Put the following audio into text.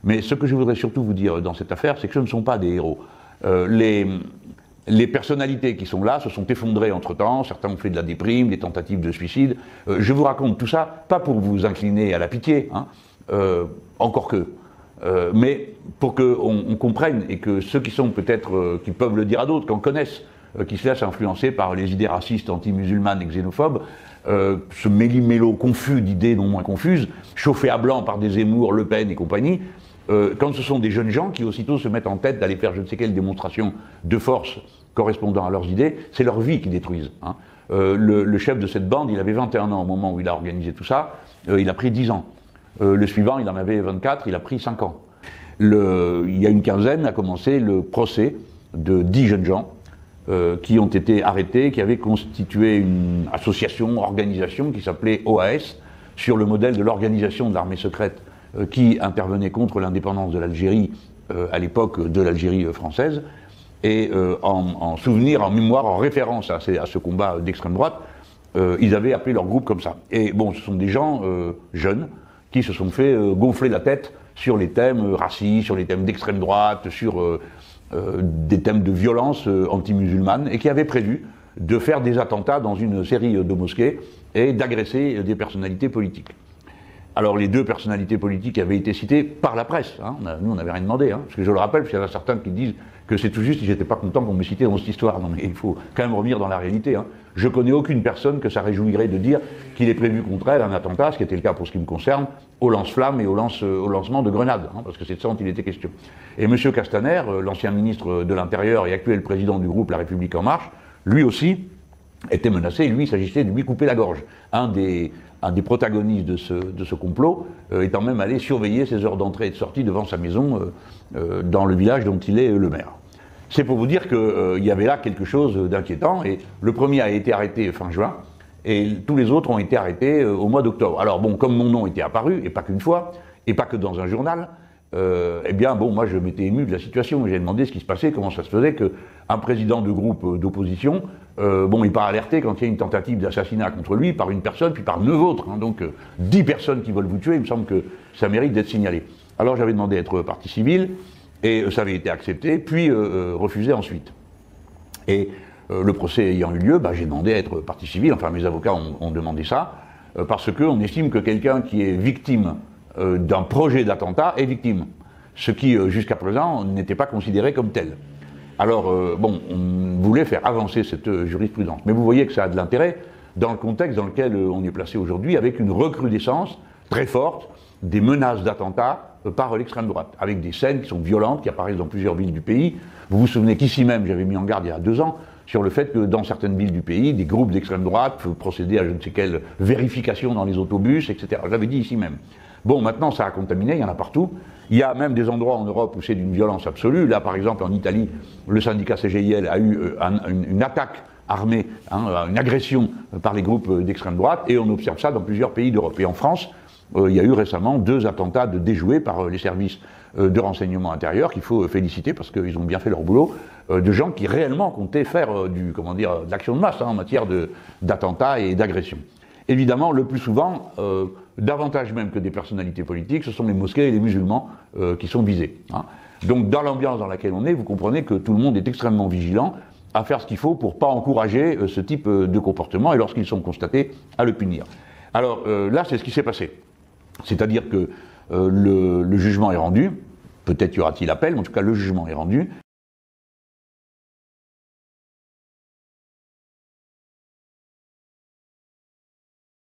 Mais ce que je voudrais surtout vous dire dans cette affaire, c'est que ce ne sont pas des héros. Les personnalités qui sont là se sont effondrées entre-temps, certains ont fait de la déprime, des tentatives de suicide. Je vous raconte tout ça, pas pour vous incliner à la pitié, hein, encore que, mais pour qu'on comprenne et que ceux qui sont peut-être, qui peuvent le dire à d'autres, qu'on connaisse, qui se laissent influencer par les idées racistes, anti-musulmanes et xénophobes, ce méli-mélo confus d'idées non moins confuses, chauffés à blanc par des Zemmour, Le Pen et compagnie, quand ce sont des jeunes gens qui aussitôt se mettent en tête d'aller faire je ne sais quelle démonstration de force correspondant à leurs idées, c'est leur vie qu'ils détruisent. Hein. Le chef de cette bande, il avait 21 ans au moment où il a organisé tout ça, il a pris 10 ans. Le suivant, il en avait 24, il a pris 5 ans. Il y a une quinzaine a commencé le procès de 10 jeunes gens qui ont été arrêtés, qui avaient constitué une association, organisation qui s'appelait OAS, sur le modèle de l'organisation de l'armée secrète qui intervenait contre l'indépendance de l'Algérie à l'époque de l'Algérie française, et en souvenir, en mémoire, en référence à ce combat d'extrême droite, ils avaient appelé leur groupe comme ça. Et bon, ce sont des gens jeunes qui se sont fait gonfler la tête sur les thèmes racistes, sur les thèmes d'extrême droite, sur des thèmes de violence anti-musulmane, et qui avaient prévu de faire des attentats dans une série de mosquées et d'agresser des personnalités politiques. Alors les deux personnalités politiques avaient été citées par la presse, hein. Nous on n'avait rien demandé, hein, parce que je le rappelle, parce qu'il y en a certains qui disent que c'est tout juste si j'étais pas content qu'on me citait dans cette histoire. Non mais il faut quand même revenir dans la réalité. Hein. Je connais aucune personne que ça réjouirait de dire qu'il est prévu contre elle un attentat, ce qui était le cas pour ce qui me concerne, au lance-flammes et au lancement de grenades, hein, parce que c'est de ça dont il était question. Et M. Castaner, l'ancien ministre de l'Intérieur et actuel président du groupe La République En Marche, lui aussi était menacé, et lui il s'agissait de lui couper la gorge. Un des protagonistes de ce complot étant même allé surveiller ses heures d'entrée et de sortie devant sa maison dans le village dont il est le maire. C'est pour vous dire qu'il y avait là quelque chose d'inquiétant, et le premier a été arrêté fin juin, et tous les autres ont été arrêtés au mois d'octobre. Alors bon, comme mon nom était apparu, et pas qu'une fois, et pas que dans un journal, eh bien bon, moi je m'étais ému de la situation, j'ai demandé ce qui se passait, comment ça se faisait qu'un président de groupe d'opposition, bon, il n'est pas alerté quand il y a une tentative d'assassinat contre lui par une personne, puis par 9 autres, hein, donc 10 personnes qui veulent vous tuer, il me semble que ça mérite d'être signalé. Alors j'avais demandé d'être partie civile, et ça avait été accepté, puis refusé ensuite. Et le procès ayant eu lieu, j'ai demandé à être partie civile, enfin mes avocats ont demandé ça, parce qu'on estime que quelqu'un qui est victime d'un projet d'attentat est victime, ce qui jusqu'à présent n'était pas considéré comme tel. Alors bon, on voulait faire avancer cette jurisprudence, mais vous voyez que ça a de l'intérêt dans le contexte dans lequel on est placé aujourd'hui, avec une recrudescence très forte des menaces d'attentats par l'extrême droite, avec des scènes qui sont violentes, qui apparaissent dans plusieurs villes du pays. Vous vous souvenez qu'ici même, j'avais mis en garde il y a 2 ans, sur le fait que dans certaines villes du pays, des groupes d'extrême droite procédaient à je ne sais quelle vérification dans les autobus, etc. Je l'avais dit ici même. Bon, maintenant ça a contaminé, il y en a partout. Il y a même des endroits en Europe où c'est d'une violence absolue. Là, par exemple, en Italie, le syndicat CGIL a eu une attaque armée, hein, une agression par les groupes d'extrême droite, et on observe ça dans plusieurs pays d'Europe. Et en France, il y a eu récemment 2 attentats déjoués par les services de renseignement intérieur qu'il faut féliciter parce qu'ils ont bien fait leur boulot, de gens qui réellement comptaient faire de l'action de masse en matière d'attentats et d'agressions. Évidemment, le plus souvent, davantage même que des personnalités politiques, ce sont les mosquées et les musulmans qui sont visés. Hein. Donc dans l'ambiance dans laquelle on est, vous comprenez que tout le monde est extrêmement vigilant à faire ce qu'il faut pour ne pas encourager ce type de comportement, et lorsqu'ils sont constatés, à le punir. Alors là, c'est ce qui s'est passé. C'est-à-dire que le jugement est rendu, peut-être y aura-t-il appel, mais en tout cas le jugement est rendu,